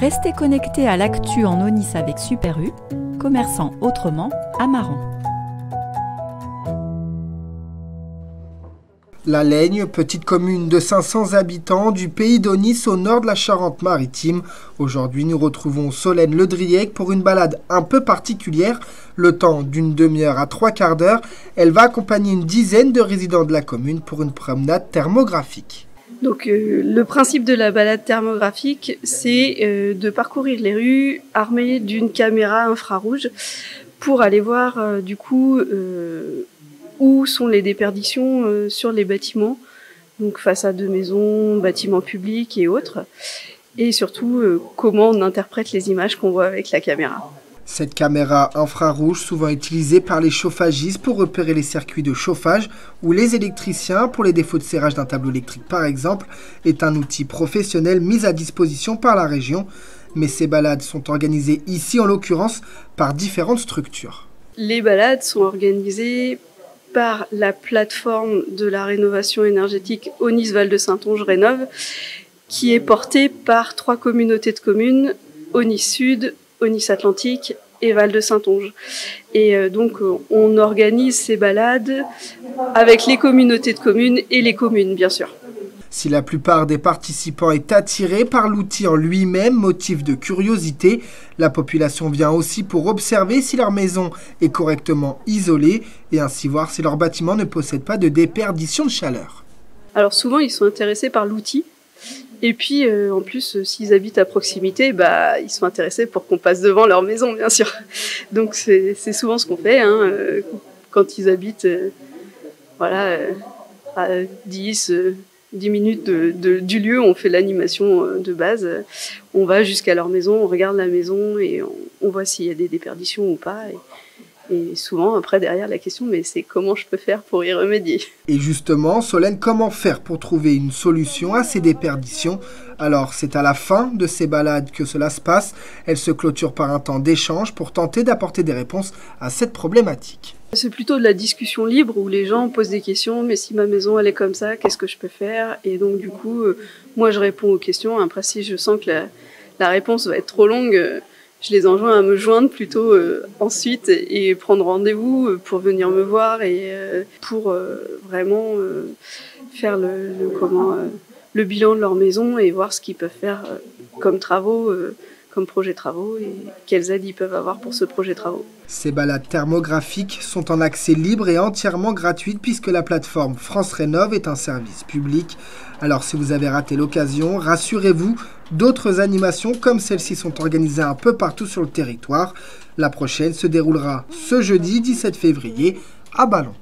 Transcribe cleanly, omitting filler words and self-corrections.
Restez connectés à l'actu en Aunis avec Super U, commerçant autrement à Maran. La Laigne, petite commune de 500 habitants du pays d'Aunis au nord de la Charente-Maritime. Aujourd'hui, nous retrouvons Solène Ledriec pour une balade un peu particulière. Le temps d'une demi-heure à 3/4 d'heure, elle va accompagner une dizaine de résidents de la commune pour une promenade thermographique. Donc le principe de la balade thermographique, c'est de parcourir les rues armées d'une caméra infrarouge pour aller voir où sont les déperditions sur les bâtiments, donc façades de maisons, bâtiments publics et autres, et surtout comment on interprète les images qu'on voit avec la caméra. Cette caméra infrarouge, souvent utilisée par les chauffagistes pour repérer les circuits de chauffage ou les électriciens pour les défauts de serrage d'un tableau électrique par exemple, est un outil professionnel mis à disposition par la région. Mais ces balades sont organisées ici en l'occurrence par différentes structures. Les balades sont organisées par la plateforme de la rénovation énergétique Aunis Val de Saintonge Rénov, qui est portée par 3 communautés de communes, Aunis Sud, Aunis Atlantique et Val de Saintonge. Et donc on organise ces balades avec les communautés de communes et les communes bien sûr. Si la plupart des participants est attirée par l'outil en lui-même, motif de curiosité, la population vient aussi pour observer si leur maison est correctement isolée et ainsi voir si leur bâtiment ne possède pas de déperdition de chaleur. Alors souvent ils sont intéressés par l'outil. Et puis, en plus, s'ils habitent à proximité, ils sont intéressés pour qu'on passe devant leur maison, bien sûr. Donc, c'est souvent ce qu'on fait, quand ils habitent à 10 minutes du lieu, on fait l'animation de base. On va jusqu'à leur maison, on regarde la maison et on voit s'il y a des déperditions ou pas. Et souvent, après, derrière, la question, mais c'est comment je peux faire pour y remédier? Et justement, Solène, comment faire pour trouver une solution à ces déperditions? Alors, c'est à la fin de ces balades que cela se passe. Elle se clôture par un temps d'échange pour tenter d'apporter des réponses à cette problématique. C'est plutôt de la discussion libre où les gens posent des questions, mais si ma maison elle est comme ça, qu'est-ce que je peux faire? Et donc, du coup, moi, je réponds aux questions. Après, si je sens que la réponse va être trop longue, je les enjoins à me joindre plutôt ensuite et prendre rendez-vous pour venir me voir et pour vraiment faire le bilan de leur maison et voir ce qu'ils peuvent faire comme travaux, comme projet travaux et quelles aides ils peuvent avoir pour ce projet travaux. Ces balades thermographiques sont en accès libre et entièrement gratuites puisque la plateforme France Rénov est un service public. Alors si vous avez raté l'occasion, rassurez-vous, d'autres animations comme celle-ci sont organisées un peu partout sur le territoire. La prochaine se déroulera ce jeudi 17 février à Ballon.